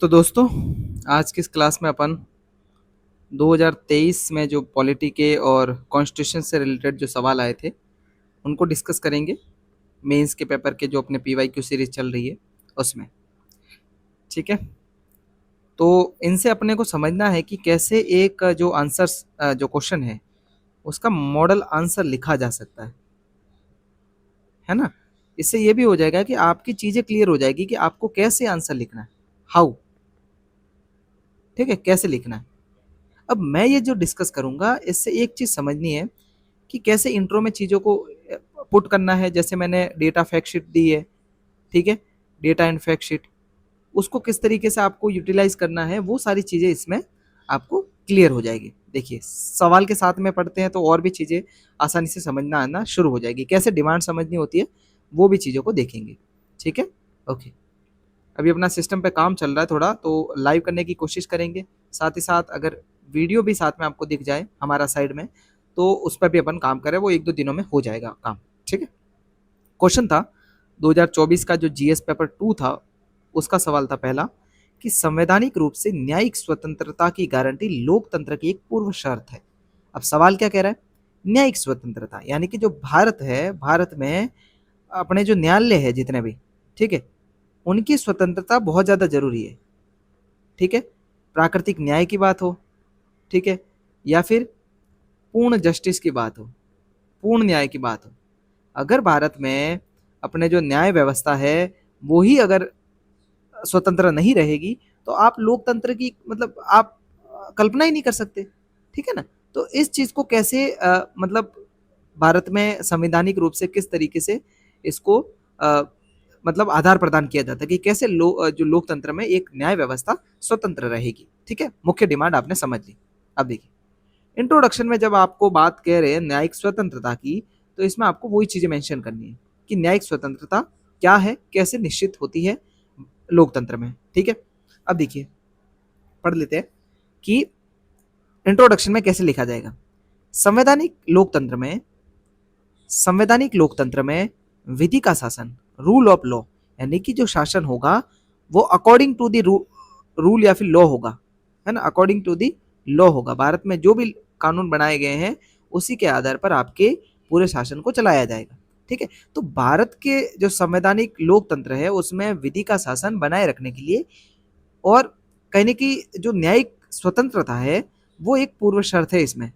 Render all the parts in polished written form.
तो दोस्तों, आज की इस क्लास में अपन 2023 में जो पॉलिटी के और कॉन्स्टिट्यूशन से रिलेटेड जो सवाल आए थे उनको डिस्कस करेंगे। मेंस के पेपर के जो अपने पीवाईक्यू सीरीज चल रही है उसमें। ठीक है, तो इनसे अपने को समझना है कि कैसे एक जो आंसर्स जो क्वेश्चन है उसका मॉडल आंसर लिखा जा सकता है ना। इससे ये भी हो जाएगा कि आपकी चीज़ें क्लियर हो जाएगी कि आपको कैसे आंसर लिखना है, हाउ। ठीक है, कैसे लिखना है। अब मैं ये जो डिस्कस करूंगा इससे एक चीज़ समझनी है कि कैसे इंट्रो में चीज़ों को पुट करना है। जैसे मैंने डेटा फैक्ट शीट दी है, ठीक है, डेटा एंड फैक्ट शीट, उसको किस तरीके से आपको यूटिलाइज करना है वो सारी चीज़ें इसमें आपको क्लियर हो जाएगी। देखिए, सवाल के साथ में पढ़ते हैं तो और भी चीज़ें आसानी से समझना आना शुरू हो जाएगी। कैसे डिमांड समझनी होती है वो भी चीज़ों को देखेंगे। ठीक है, ओके। अभी अपना सिस्टम पे काम चल रहा है थोड़ा, तो लाइव करने की कोशिश करेंगे। साथ ही साथ अगर वीडियो भी साथ में आपको दिख जाए हमारा साइड में तो उस पर भी अपन काम करें, वो 1-2 दिनों में हो जाएगा काम। ठीक है, क्वेश्चन था 2024 का जो जीएस पेपर 2 था, उसका सवाल था पहला कि संवैधानिक रूप से न्यायिक स्वतंत्रता की गारंटी लोकतंत्र की एक पूर्व शर्त है। अब सवाल क्या कह रहा है? न्यायिक स्वतंत्रता यानी कि जो भारत है, भारत में अपने जो न्यायालय है जितने भी, ठीक है, उनकी स्वतंत्रता बहुत ज़्यादा जरूरी है। ठीक है, प्राकृतिक न्याय की बात हो, ठीक है, या फिर पूर्ण जस्टिस की बात हो, पूर्ण न्याय की बात हो। अगर भारत में अपने जो न्याय व्यवस्था है वो ही अगर स्वतंत्र नहीं रहेगी तो आप लोकतंत्र की मतलब आप कल्पना ही नहीं कर सकते। ठीक है ना। तो इस चीज को कैसे मतलब भारत में संवैधानिक रूप से किस तरीके से इसको अ, मतलब आधार प्रदान किया जाता है कि कैसे जो लोकतंत्र में एक न्याय व्यवस्था स्वतंत्र रहेगी। ठीक है, मुख्य डिमांड आपने समझ ली। अब देखिए, इंट्रोडक्शन में जब आपको बात कह रहे हैं न्यायिक स्वतंत्रता की, तो इसमें आपको वही चीजें मेंशन करनी है कि न्यायिक स्वतंत्रता क्या है, कैसे निश्चित होती है लोकतंत्र में। ठीक है, अब देखिए, पढ़ लेते हैं कि इंट्रोडक्शन में कैसे लिखा जाएगा। संवैधानिक लोकतंत्र में संवैधानिक लोकतंत्र में विधि का शासन, रूल ऑफ लॉ, यानी कि जो शासन होगा वो अकॉर्डिंग टू द रूल या फिर लॉ होगा, है ना। अकॉर्डिंग टू द लॉ होगा। भारत में जो भी कानून बनाए गए हैं उसी के आधार पर आपके पूरे शासन को चलाया जाएगा। ठीक है, तो भारत के जो संवैधानिक लोकतंत्र है उसमें विधि का शासन बनाए रखने के लिए और कहने की जो न्यायिक स्वतंत्रता है वो एक पूर्व शर्त है इसमें।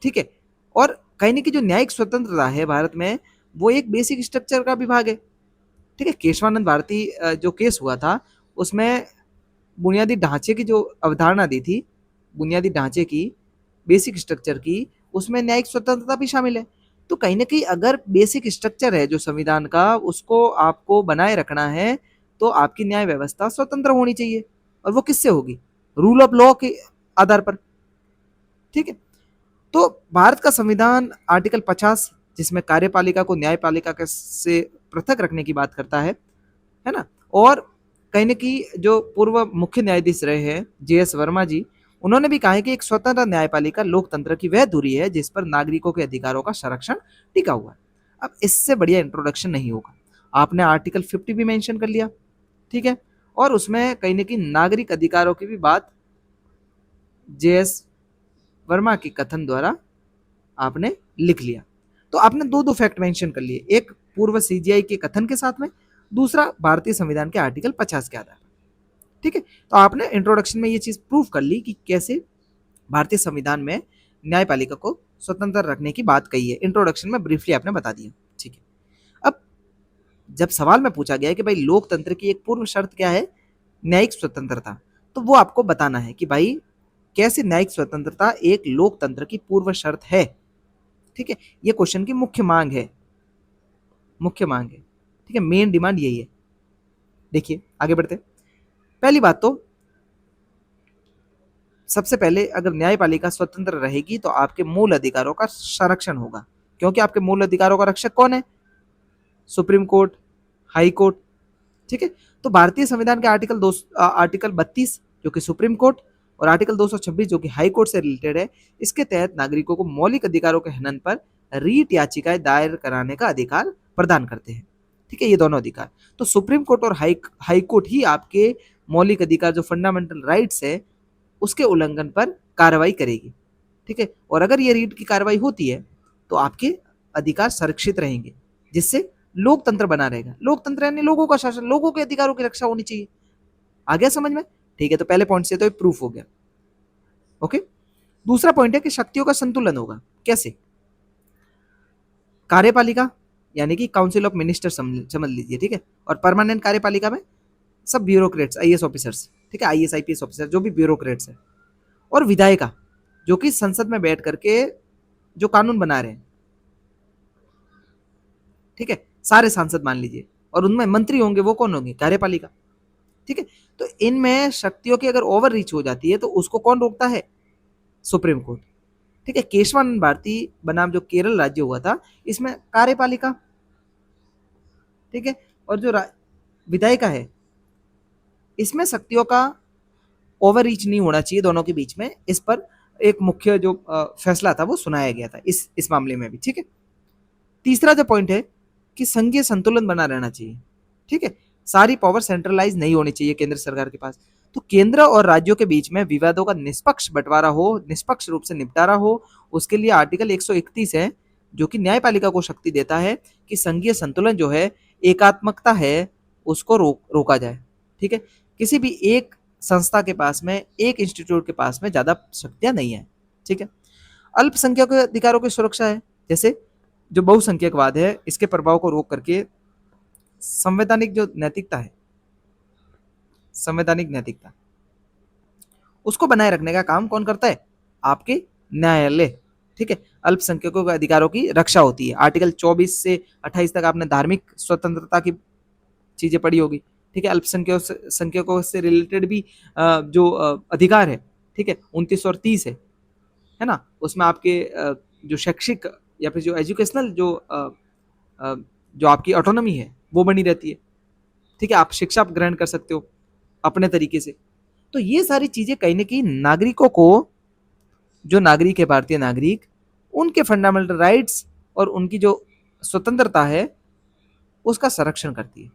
ठीक है, और कहने की जो न्यायिक स्वतंत्रता है भारत में वो एक बेसिक स्ट्रक्चर का विभाग है। ठीक है, केशवानंद भारती जो केस हुआ था उसमें बुनियादी ढांचे की जो अवधारणा दी थी, बुनियादी ढांचे की, बेसिक स्ट्रक्चर की, उसमें न्यायिक स्वतंत्रता भी शामिल है। तो कहीं ना कहीं अगर बेसिक स्ट्रक्चर है जो संविधान का उसको आपको बनाए रखना है तो आपकी न्याय व्यवस्था स्वतंत्र होनी चाहिए। और वो किससे होगी? रूल ऑफ लॉ के आधार पर। ठीक है, तो भारत का संविधान आर्टिकल 50 जिसमें कार्यपालिका को न्यायपालिका से पृथक रखने की बात करता है ना। और कहीं ना कहीं जो पूर्व मुख्य न्यायाधीश रहे हैं जेएस वर्मा जी, उन्होंने भी कहा है कि एक स्वतंत्र न्यायपालिका लोकतंत्र की वह धुरी है जिस पर नागरिकों के अधिकारों का संरक्षण टिका हुआ है। अब इससे बढ़िया इंट्रोडक्शन नहीं होगा। आपने आर्टिकल 50 भी मेंशन कर लिया, ठीक है, और उसमें कहीं ना कहीं नागरिक अधिकारों की भी बात जेएस वर्मा के कथन द्वारा आपने लिख लिया। तो आपने दो दो फैक्ट मेंशन कर लिए, एक पूर्व सीजीआई के कथन के साथ में, दूसरा भारतीय संविधान के आर्टिकल 50 के आधार पर। ठीक है, तो आपने इंट्रोडक्शन में ये चीज प्रूव कर ली कि कैसे भारतीय संविधान में न्यायपालिका को स्वतंत्र रखने की बात कही है। इंट्रोडक्शन में ब्रीफली आपने बता दिया। ठीक है, अब जब सवाल में पूछा गया कि भाई लोकतंत्र की एक पूर्व शर्त क्या है, न्यायिक स्वतंत्रता, तो वो आपको बताना है कि भाई कैसे न्यायिक स्वतंत्रता एक लोकतंत्र की पूर्व शर्त है। ठीक है, ये क्वेश्चन की मुख्य मांग है, मुख्य मांग है। ठीक है, मेन डिमांड यही है। देखिए आगे बढ़ते। पहली बात तो सबसे पहले अगर न्यायपालिका स्वतंत्र रहेगी तो आपके मूल अधिकारों का संरक्षण होगा, क्योंकि आपके मूल अधिकारों का रक्षक कौन है? Supreme court, high court. ठीक है, तो भारतीय संविधान के आर्टिकल 32 जो कि सुप्रीम कोर्ट और आर्टिकल 226 जो कि हाई कोर्ट से रिलेटेड है, इसके तहत नागरिकों को मौलिक अधिकारों के हनन पर रीट याचिकाएं दायर कराने का अधिकार प्रदान करते हैं। ठीक है, ये दोनों अधिकार तो सुप्रीम कोर्ट और हाई कोर्ट ही आपके मौलिक अधिकार जो फंडामेंटल राइट्स है उसके उल्लंघन पर कार्रवाई करेगी। ठीक है, और अगर ये रीट की कार्रवाई होती है तो आपके अधिकार संरक्षित रहेंगे, जिससे लोकतंत्र बना रहेगा। लोकतंत्र यानी लोगों का शासन, लोगों के अधिकारों की रक्षा होनी चाहिए। आ गया समझ में? ठीक है, तो पहले पॉइंट से तो प्रूफ हो गया। ओके, दूसरा पॉइंट है कि शक्तियों का संतुलन होगा। कैसे? कार्यपालिका यानी कि काउंसिल ऑफ मिनिस्टर समझ लीजिए, ठीक है, और परमानेंट कार्यपालिका में सब ब्यूरोक्रेट्स, आईएएस ऑफिसर्स, ठीक है, आईएएस आईपीएस ऑफिसर जो भी ब्यूरोक्रेट्स है, और विधायिका जो कि संसद में बैठ करके जो कानून बना रहे हैं, ठीक है, सारे सांसद मान लीजिए, और उनमें मंत्री होंगे, वो कौन होंगे? कार्यपालिका। ठीक है, तो इनमें शक्तियों की अगर ओवर रीच हो जाती है तो उसको कौन रोकता है? Supreme court. ठीक है, केशवानंद भारती बनाम जो केरल राज्य हुआ था, इसमें कार्यपालिका, ठीक है, और जो विधायिका है, इसमें शक्तियों का ओवर रीच नहीं होना चाहिए दोनों के बीच में। इस पर एक मुख्य जो फैसला था वो सुनाया गया था इस मामले में भी। ठीक है, तीसरा जो पॉइंट है कि संघीय संतुलन बना रहना चाहिए। ठीक है, सारी पावर सेंट्रलाइज नहीं होनी चाहिए केंद्र सरकार के पास। तो केंद्र और राज्यों के बीच में विवादों का निष्पक्ष बंटवारा हो, निष्पक्ष रूप से निपटारा हो, उसके लिए आर्टिकल 131 है जो कि न्यायपालिका को शक्ति देता है कि संघीय संतुलन जो है, एकात्मकता है, उसको रोका जाए। ठीक है, किसी भी एक संस्था के पास में, एक इंस्टीट्यूट के पास में ज्यादा शक्तियां नहीं है। ठीक है, अल्पसंख्यकों के अधिकारों की सुरक्षा है, जैसे जो बहुसंख्यकवाद है इसके प्रभाव को रोक करके संवैधानिक जो नैतिकता है, संवैधानिक नैतिकता, उसको बनाए रखने का काम कौन करता है? आपके न्यायालय। ठीक है, अल्पसंख्यकों के अधिकारों की रक्षा होती है। आर्टिकल 24 से 28 तक आपने धार्मिक स्वतंत्रता की चीजें पढ़ी होगी। ठीक है, अल्पसंख्यकों संख्यकों से रिलेटेड भी जो अधिकार है, ठीक है, 29 और 30 है ना, उसमें आपके जो शैक्षिक या फिर जो एजुकेशनल जो आपकी ऑटोनॉमी है वो बनी रहती है। ठीक है, आप शिक्षा ग्रहण कर सकते हो अपने तरीके से। तो ये सारी चीजें कहीं ना कहीं नागरिकों को, जो नागरिक है, भारतीय नागरिक, उनके फंडामेंटल राइट्स और उनकी जो स्वतंत्रता है उसका संरक्षण करती है।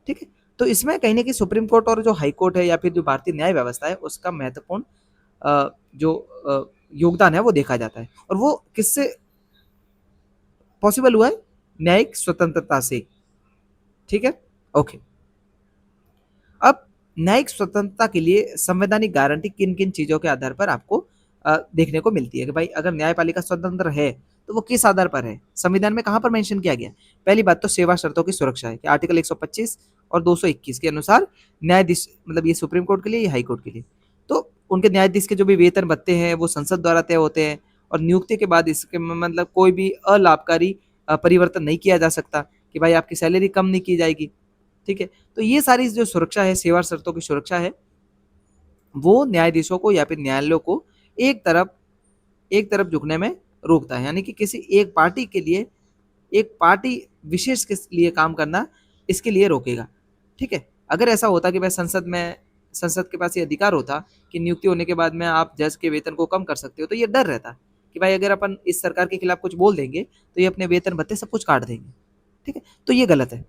ठीक है, तो इसमें कहीं ना कहीं सुप्रीम कोर्ट और जो हाई कोर्ट है या फिर जो भारतीय न्याय व्यवस्था है उसका महत्वपूर्ण जो योगदान है वो देखा जाता है। और वो किससे पॉसिबल हुआ है? न्यायिक स्वतंत्रता से। ठीक है, ओके। अब न्यायिक स्वतंत्रता के लिए संवैधानिक गारंटी किन किन चीजों के आधार पर आपको देखने को मिलती है कि भाई अगर न्यायपालिका स्वतंत्र है तो वो किस आधार पर है? संविधान में कहां पर मेंशन किया गया? पहली बात तो सेवा शर्तों की सुरक्षा है कि आर्टिकल 125 और 221 के अनुसार न्यायाधीश, मतलब ये सुप्रीम कोर्ट के लिए, ये हाई कोर्ट के लिए, तो उनके न्यायाधीश के जो भी वेतन भत्ते हैं वो संसद द्वारा तय होते हैं, और नियुक्ति के बाद इसके मतलब कोई भी अलाभकारी परिवर्तन नहीं किया जा सकता कि भाई आपकी सैलरी कम नहीं की जाएगी। ठीक है, तो ये सारी जो सुरक्षा है, सेवा शर्तों की सुरक्षा है, वो न्यायाधीशों को या फिर न्यायालयों को एक तरफ झुकने में रोकता है, यानी कि किसी एक पार्टी के लिए, एक पार्टी विशेष के लिए काम करना इसके लिए रोकेगा। ठीक है, अगर ऐसा होता कि भाई संसद के पास ये अधिकार होता कि नियुक्ति होने के बाद में आप जज के वेतन को कम कर सकते हो, तो ये डर रहता कि भाई अगर अपन इस सरकार के खिलाफ कुछ बोल देंगे तो ये अपने वेतन भत्ते सब कुछ काट देंगे। ठीक है, तो ये गलत है।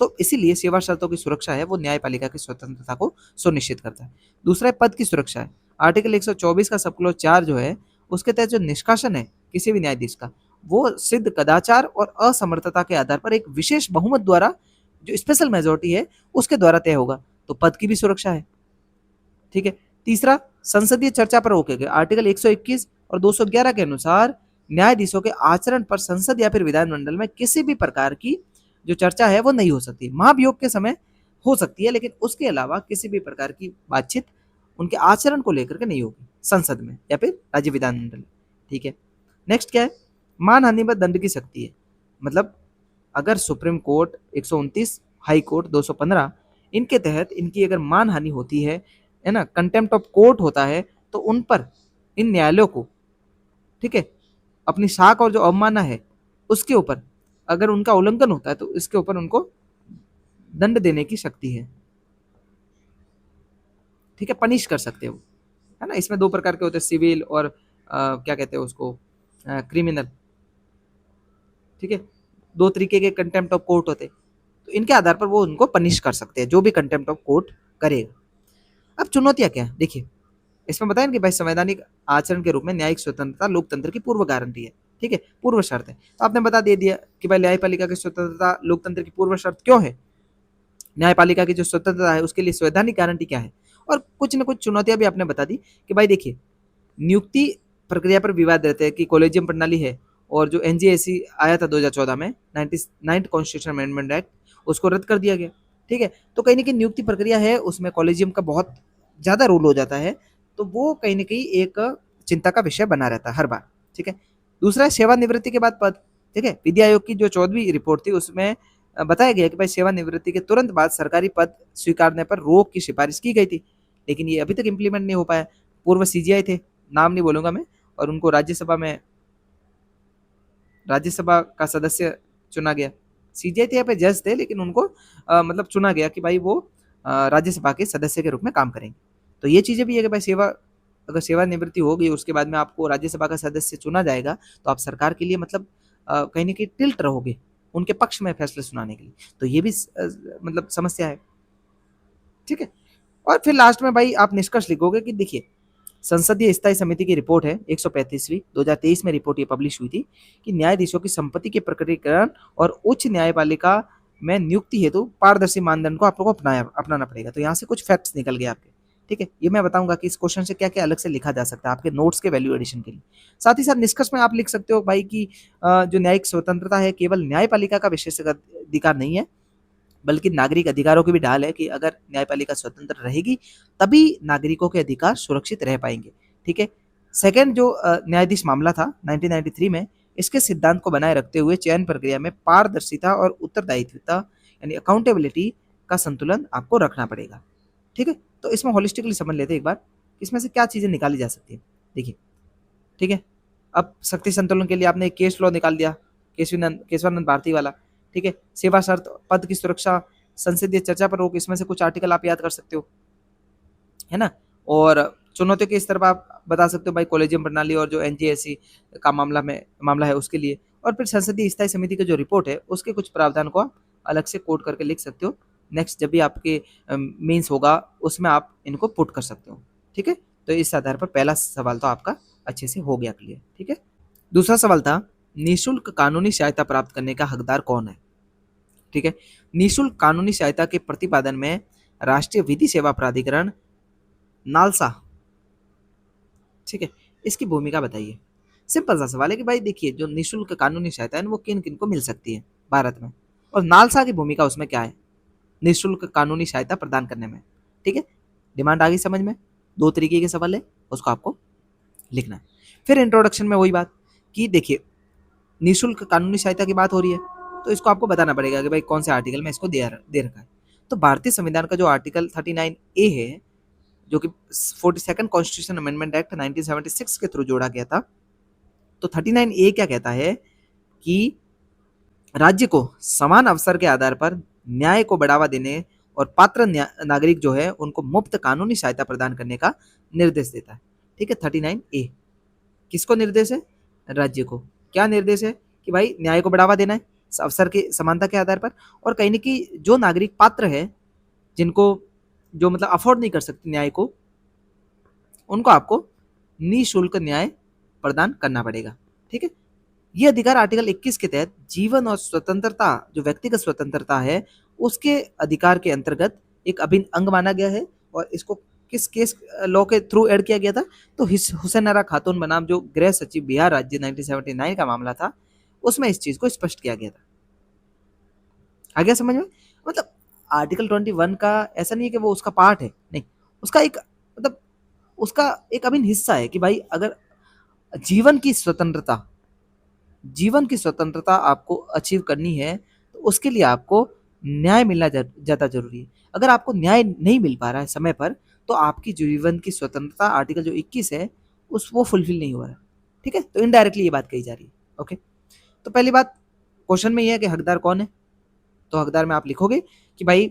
तो इसीलिए सेवा शर्तों की सुरक्षा है वो न्यायपालिका की स्वतंत्रता को सुनिश्चित करता है। दूसरा है पद की सुरक्षा है। आर्टिकल 124 का सब क्लॉज 4 जो है, उसके तहत जो निष्कासन है किसी भी न्यायाधीश का, वो सिद्ध कदाचार और असमर्थता के आधार पर एक विशेष बहुमत द्वारा, जो स्पेशल मेजोरिटी है उसके द्वारा तय होगा। तो पद की भी सुरक्षा है। ठीक है, तीसरा संसदीय चर्चा पर रोके गए। आर्टिकल 121 और 211 के अनुसार न्यायाधीशों के आचरण पर संसद या फिर विधानमंडल में किसी भी प्रकार की जो चर्चा है वो नहीं हो सकती। महाभियोग के समय हो सकती है, लेकिन उसके अलावा किसी भी प्रकार की बातचीत उनके आचरण को लेकर के नहीं होगी संसद में या फिर राज्य विधानमंडल। ठीक है, नेक्स्ट क्या है? मानहानि पर दंड की शक्ति है। मतलब अगर सुप्रीम कोर्ट 129, हाई कोर्ट 215, इनके तहत इनकी अगर मानहानि होती है ना, कंटेम्प्ट ऑफ कोर्ट होता है, तो उन पर, इन न्यायालयों को, ठीक है, अपनी साख और जो अवमानना है उसके ऊपर अगर उनका उल्लंघन होता है तो इसके ऊपर उनको दंड देने की शक्ति है। ठीक है, पनिश कर सकते हो, है ना। इसमें दो प्रकार के होते हैं, सिविल और क्या कहते हैं उसको, क्रिमिनल। ठीक है, दो तरीके के कंटेम्प्ट ऑफ कोर्ट होते हैं, तो इनके आधार पर वो उनको पनिश कर सकते हैं, जो भी कंटेम्प्ट ऑफ कोर्ट करेगा। अब चुनौतियां क्या है, देखिए इसमें बताया कि भाई संवैधानिक आचरण के रूप में न्यायिक स्वतंत्रता लोकतंत्र की पूर्व गारंटी है, ठीक है, पूर्व शर्त है। तो आपने बता दे दिया कि भाई न्यायपालिका की स्वतंत्रता लोकतंत्र की पूर्व शर्त क्यों है, न्यायपालिका की जो स्वतंत्रता है उसके लिए संवैधानिक गारंटी क्या है। और कुछ न कुछ चुनौतियां भी आपने बता दी कि भाई देखिए नियुक्ति प्रक्रिया पर विवाद रहते हैं कि कॉलेजियम प्रणाली है, और जो एनजीएसी आया था 2014 में 99 कॉन्स्टिट्यूशन अमेंडमेंट एक्ट, उसको रद्द कर दिया गया, ठीक है। तो कहीं ना कहीं नियुक्ति प्रक्रिया है उसमें कॉलेजियम का बहुत ज़्यादा रोल हो जाता है, तो वो कहीं ना कहीं एक चिंता का विषय बना रहता है हर बार, ठीक है। दूसरा है सेवानिवृत्ति के बाद पद, ठीक है। विधि आयोग की जो 14वीं रिपोर्ट थी उसमें बताया गया कि भाई सेवानिवृत्ति के तुरंत बाद सरकारी पद स्वीकारने पर रोक की सिफारिश की गई थी, लेकिन ये अभी तक इम्प्लीमेंट नहीं हो पाया। पूर्व सीजीआई थे, नाम नहीं बोलूंगा मैं, और उनको राज्यसभा का सदस्य चुना गया। सीजीआई थे या पे जज थे, लेकिन उनको मतलब चुना गया कि भाई वो राज्यसभा के सदस्य के रूप में काम करेंगे। तो ये चीज़ें भी है कि भाई अगर सेवानिवृत्ति हो गई उसके बाद में आपको राज्यसभा का सदस्य चुना जाएगा, तो आप सरकार के लिए मतलब कहीं ना कहीं टिल्ट रहोगे उनके पक्ष में फैसले सुनाने के लिए। तो ये भी मतलब समस्या है, ठीक है। और फिर लास्ट में भाई आप निष्कर्ष लिखोगे कि देखिए संसदीय स्थायी समिति की रिपोर्ट है 135वीं 2023 में रिपोर्ट ये पब्लिश हुई थी कि न्यायाधीशों की संपत्ति के प्रकटीकरण और उच्च न्यायपालिका में नियुक्ति हेतु पारदर्शी मानदंड को आप लोगों को अपनाना पड़ेगा। तो यहाँ से कुछ फैक्ट्स निकल गए आपके, ठीक है। ये मैं बताऊंगा कि इस क्वेश्चन से क्या क्या अलग से लिखा जा सकता है आपके नोट्स के वैल्यू एडिशन के लिए। साथ ही साथ निष्कर्ष में आप लिख सकते हो भाई कि जो न्यायिक स्वतंत्रता है केवल न्यायपालिका का विशेष अधिकार नहीं है, बल्कि नागरिक अधिकारों की भी ढाल है कि अगर न्यायपालिका स्वतंत्र रहेगी तभी नागरिकों के अधिकार सुरक्षित रह पाएंगे, ठीक है। सेकंड जो न्यायाधीश मामला था 1993 में, इसके सिद्धांत को बनाए रखते हुए चयन प्रक्रिया में पारदर्शिता और उत्तरदायित्वता यानी अकाउंटेबिलिटी का संतुलन आपको रखना पड़ेगा, ठीक है। तो इसमें होलिस्टिकली समझ लेते हैं एक बार इसमें से क्या चीज़ें निकाली जा सकती है, देखिए, ठीक है। अब शक्ति संतुलन के लिए आपने एक केस लॉ निकाल दिया, केशवानंद भारती वाला, ठीक है। सेवा शर्त, पद की सुरक्षा, संसदीय चर्चा पर रोक, इसमें से कुछ आर्टिकल आप याद कर सकते हो, है ना। और चुनौतियों के स्तर पर आप बता सकते हो भाई कॉलेजियम प्रणाली और जो एनजीएससी का मामला है उसके लिए। और फिर संसदीय स्थायी समिति की जो रिपोर्ट है उसके कुछ प्रावधान को आप अलग से कोट करके लिख सकते हो। नेक्स्ट जब भी आपके मीन्स होगा उसमें आप इनको पुट कर सकते हो, ठीक है। तो इस आधार पर पहला सवाल तो आपका अच्छे से हो गया क्लियर, ठीक है। दूसरा सवाल था निःशुल्क कानूनी सहायता प्राप्त करने का हकदार कौन है, ठीक है। निःशुल्क कानूनी सहायता के प्रतिपादन में राष्ट्रीय विधि सेवा प्राधिकरण नालसा, ठीक है, इसकी भूमिका बताइए। सिंपल सा सवाल है कि भाई देखिए जो निःशुल्क कानूनी सहायता है वो किन किन को मिल सकती है भारत में, और नालसा की भूमिका उसमें क्या है निःशुल्क कानूनी सहायता प्रदान करने में, ठीक है। डिमांड आ गई समझ में, दो तरीके के सवाल है उसको आपको लिखना है। फिर इंट्रोडक्शन में वही बात कि देखिए निःशुल्क कानूनी सहायता की बात हो रही है, तो इसको आपको बताना पड़ेगा कि भाई कौन से आर्टिकल में इसको दे रखा है। तो भारतीय संविधान का जो आर्टिकल 39A है, जो कि 42nd कॉन्स्टिट्यूशन अमेंडमेंट एक्ट 1976 के थ्रू जोड़ा गया था, तो 39A क्या कहता है कि राज्य को समान अवसर के आधार पर न्याय को बढ़ावा देने और पात्र नागरिक जो है उनको मुफ्त कानूनी सहायता प्रदान करने का निर्देश देता है, ठीक है। 39A किसको निर्देश है, राज्य को। क्या निर्देश है कि भाई न्याय को बढ़ावा देना है अवसर की समानता के आधार पर, और कहीं ना कहीं जो नागरिक पात्र है जिनको जो मतलब अफोर्ड नहीं कर सकते न्याय को, उनको आपको निःशुल्क न्याय प्रदान करना पड़ेगा, ठीक है। ये अधिकार आर्टिकल 21 के तहत जीवन और स्वतंत्रता जो व्यक्तिगत स्वतंत्रता है उसके अधिकार के अंतर्गत एक अभिन्न अंग माना गया है। और इसको किस केस लॉ के थ्रू ऐड किया गया था, तो हुसैन आरा खातून बनाम जो गृह सचिव बिहार राज्य 1979 का मामला था, उसमें इस चीज को स्पष्ट किया गया था। आ गया समझ में, मतलब आर्टिकल 21 का ऐसा नहीं है कि वो उसका पार्ट है, नहीं, उसका एक मतलब उसका एक अभिन्न हिस्सा है कि भाई अगर जीवन की स्वतंत्रता आपको अचीव करनी है तो उसके लिए आपको न्याय मिलना ज़्यादा जरूरी है। अगर आपको न्याय नहीं मिल पा रहा है समय पर, तो आपकी जीवन की स्वतंत्रता आर्टिकल जो 21 है उस वो फुलफिल नहीं हो रहा है, ठीक है। तो इनडायरेक्टली ये बात कही जा रही है, ओके। तो पहली बात क्वेश्चन में ये है कि हकदार कौन है, तो हकदार में आप लिखोगे कि भाई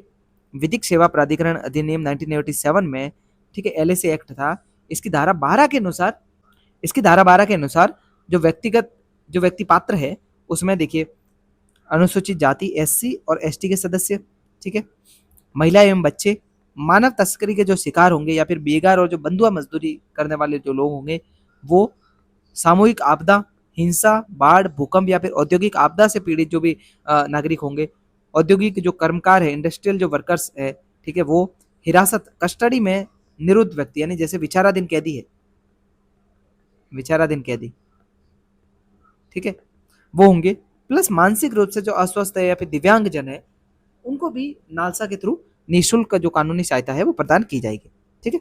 विधिक सेवा प्राधिकरण अधिनियम 1987 में, ठीक है, एलएसी एक्ट था, इसकी धारा 12 के अनुसार जो व्यक्ति पात्र है उसमें देखिए अनुसूचित जाति एससी और एसटी के सदस्य, ठीक है, महिला एवं बच्चे, मानव तस्करी के जो शिकार होंगे या फिर बेगार और जो बंधुआ मजदूरी करने वाले जो लोग होंगे वो सामूहिक आपदा, हिंसा, बाढ़, भूकंप या फिर औद्योगिक आपदा से पीड़ित जो भी नागरिक होंगे, औद्योगिक जो कर्मकार है, इंडस्ट्रियल जो वर्कर्स है, ठीक है, वो हिरासत कस्टडी में निरुद्ध व्यक्ति यानी जैसे विचाराधीन कैदी है, विचाराधीन कैदी, ठीक है, वो होंगे। प्लस मानसिक रूप से जो अस्वस्थ है या फिर दिव्यांग जन है उनको भी नालसा के थ्रू निःशुल्क जो कानूनी सहायता है वो प्रदान की जाएगी। ठीक है,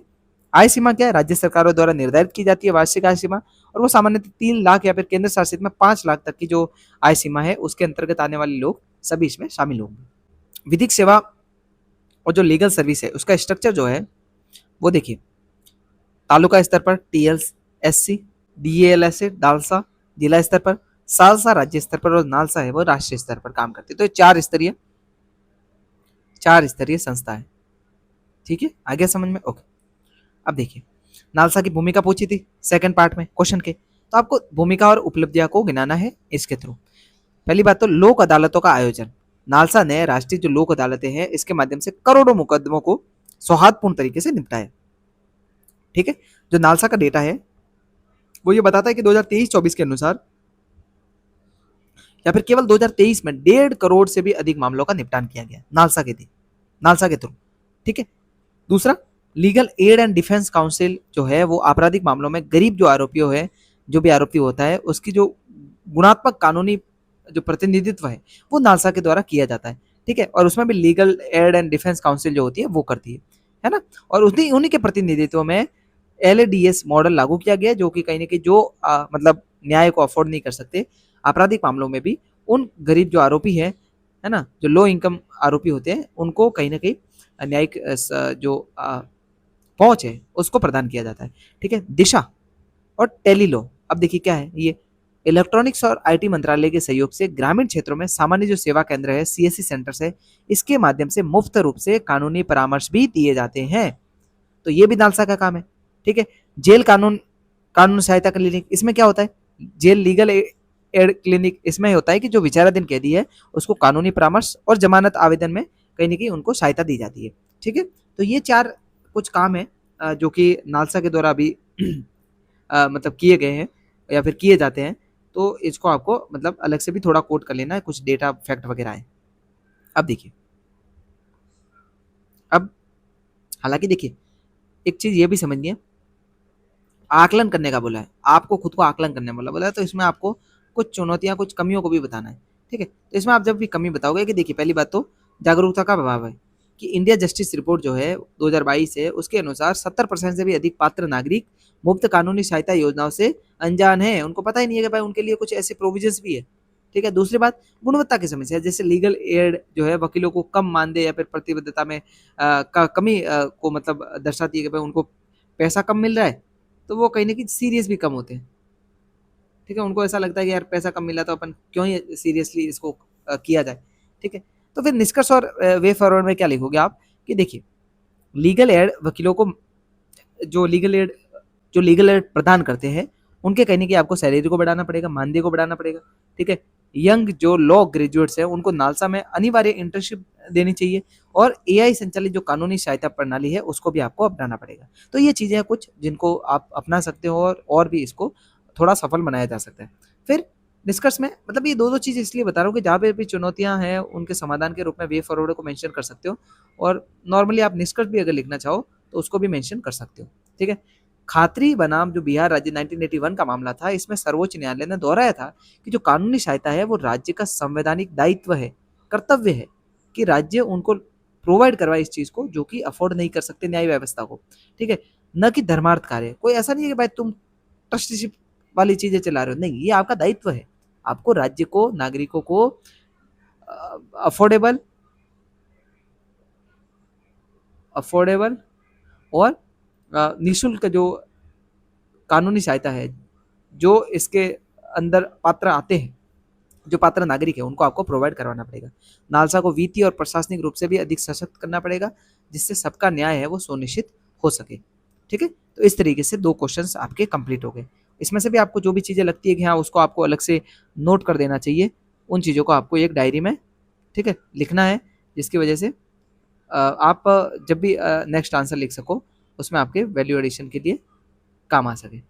आय सीमा क्या है, राज्य सरकारों द्वारा निर्धारित की जाती है वार्षिक आय सीमा, और वो सामान्यतः 3 लाख या फिर केंद्र शासित में 5 लाख तक की जो आय सीमा है उसके अंतर्गत आने वाले लोग सभी इसमें शामिल होंगे। विधिक सेवा और जो लीगल सर्विस है उसका स्ट्रक्चर जो है वो देखिए, तालुका स्तर पर टीएल्स एससी, डीएलएस नालसा जिला स्तर पर, सालसा राज्य स्तर पर और नालसा है वो राष्ट्रीय स्तर पर काम करती है। तो ये 4 स्तरीय संस्था है। ठीक है, आ गया समझ में? ओके। अब देखिए नालसा की भूमिका पूछी थी सेकंड पार्ट में क्वेश्चन के, तो आपको भूमिका और उपलब्धियां को गिनाना है इसके थ्रू। पहली बात तो लोक अदालतों का आयोजन, नालसा ने राष्ट्रीय जो लोक अदालतें हैं इसके माध्यम से करोड़ों मुकदमों को सौहार्दपूर्ण तरीके से निपटाया। ठीक है, जो नालसा का डेटा है वो ये बताता है कि 2023-24 के अनुसार या फिर केवल 2023 में 1.5 करोड़ से भी अधिक मामलों का निपटान किया गया नालसा के थ्रू। ठीक है, दूसरा legal aid and defence council जो है वो आपराधिक मामलों में गरीब जो आरोपियों है, जो भी आरोपी होता है उसकी जो गुणात्मक कानूनी जो प्रतिनिधित्व है वो नालसा के द्वारा किया जाता है। ठीक है, और उसमें भी legal aid and defence council जो होती है वो करती है ना, और उन्हीं के प्रतिनिधित्व में LADS मॉडल लागू किया गया जो कि कहीं ना कहीं जो मतलब न्याय को अफोर्ड नहीं कर सकते आपराधिक मामलों में भी उन गरीब जो आरोपी है ना, जो लो इनकम आरोपी होते हैं उनको कहीं ना कहीं न्यायिक जो पहुंच है उसको प्रदान किया जाता है। ठीक है, दिशा और टेलीलॉ, अब देखिए क्या है ये, इलेक्ट्रॉनिक्स और IT मंत्रालय के सहयोग से ग्रामीण क्षेत्रों में सामान्य जो सेवा केंद्र है CSC सेंटर्स है इसके माध्यम से मुफ्त रूप से कानूनी परामर्श भी दिए जाते हैं। तो ये भी नालसा का काम है। ठीक है, जेल कानून सहायता क्लिनिक, इसमें क्या होता है, जेल लीगल एड क्लिनिक, इसमें होता है कि जो विचाराधीन कैदी है उसको कानूनी परामर्श और जमानत आवेदन में कहीं ना कहीं उनको सहायता दी जाती है। ठीक है, तो ये 4 कुछ काम है जो कि नालसा के द्वारा अभी मतलब किए गए हैं या फिर किए जाते हैं। तो इसको आपको मतलब अलग से भी थोड़ा कोट कर लेना है, कुछ डेटा फैक्ट वगैरह है। अब देखिए, अब हालांकि देखिए एक चीज ये भी समझनी है, आकलन करने का बोला है, आपको खुद को आकलन करने बोला है, तो इसमें आपको कुछ चुनौतियां कुछ कमियों को भी बताना है। ठीक है, तो इसमें आप जब भी कमी बताओगे कि देखिए पहली बात तो जागरूकता का प्रभाव है कि इंडिया जस्टिस रिपोर्ट जो है 2022 है उसके अनुसार 70% से भी अधिक पात्र नागरिक मुफ्त कानूनी सहायता योजनाओं से अनजान है, उनको पता ही नहीं है कि भाई उनके लिए कुछ ऐसे प्रोविजंस भी है। ठीक है, दूसरी बात गुणवत्ता की समस्या, जैसे लीगल एड जो है वकीलों को कम मानदेय या फिर प्रतिबद्धता में कमी को मतलब दर्शाती है कि भाई उनको पैसा कम मिल रहा है तो वो कहीं ना कहीं सीरियस भी कम होते हैं। ठीक है, उनको ऐसा लगता है कि यार पैसा कम मिला तो अपन क्यों ही सीरियसली इसको किया जाए। ठीक है, तो फिर निष्कर्ष और वे फॉरवर्ड में क्या लिखोगे आप कि देखिए लीगल एड वकीलों को जो लीगल एड प्रदान करते हैं उनके कहने की आपको सैलरी को बढ़ाना पड़ेगा, मानदेय को बढ़ाना पड़ेगा। ठीक है, यंग जो लॉ ग्रेजुएट्स हैं उनको नालसा में अनिवार्य इंटर्नशिप देनी चाहिए और AI संचालित जो कानूनी सहायता प्रणाली है उसको भी आपको अपनाना पड़ेगा। तो ये चीजें हैं कुछ जिनको आप अपना सकते हो और भी इसको थोड़ा सफल बनाया जा सकता है। फिर निष्कर्ष में मतलब ये दो चीज़ इसलिए बता रहा हूँ कि जहाँ पे भी चुनौतियाँ हैं उनके समाधान के रूप में वे फॉरवर्ड को मेंशन कर सकते हो, और नॉर्मली आप निष्कर्ष भी अगर लिखना चाहो तो उसको भी मेंशन कर सकते हो। ठीक है, खातरी बनाम जो बिहार राज्य 1981 का मामला था, इसमें सर्वोच्च न्यायालय ने दोहराया था कि जो कानूनी सहायता है वो राज्य का संवैधानिक दायित्व है, कर्तव्य है कि राज्य उनको प्रोवाइड करवाए इस चीज को जो कि अफोर्ड नहीं कर सकते न्याय व्यवस्था को। ठीक है, न कि धर्मार्थ कार्य, कोई ऐसा नहीं है कि भाई तुम ट्रस्टीशिप वाली चीजें चला रहे हो, नहीं, ये आपका दायित्व है, आपको राज्य को नागरिकों को अफोर्डेबल अफोर्डेबल और निःशुल्क जो कानूनी सहायता है जो इसके अंदर पात्र आते हैं, जो पात्र नागरिक है उनको आपको प्रोवाइड करवाना पड़ेगा। नालसा को वित्तीय और प्रशासनिक रूप से भी अधिक सशक्त करना पड़ेगा जिससे सबका न्याय है वो सुनिश्चित हो सके। ठीक है, तो इस तरीके से 2 क्वेश्चंस आपके कंप्लीट हो गए। इसमें से भी आपको जो भी चीज़ें लगती है कि हाँ उसको आपको अलग से नोट कर देना चाहिए, उन चीज़ों को आपको एक डायरी में, ठीक है, लिखना है, जिसकी वजह से आप जब भी नेक्स्ट आंसर लिख सको, उसमें आपके वैल्यू एडिशन के लिए काम आ सके।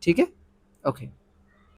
ठीक है? ओके।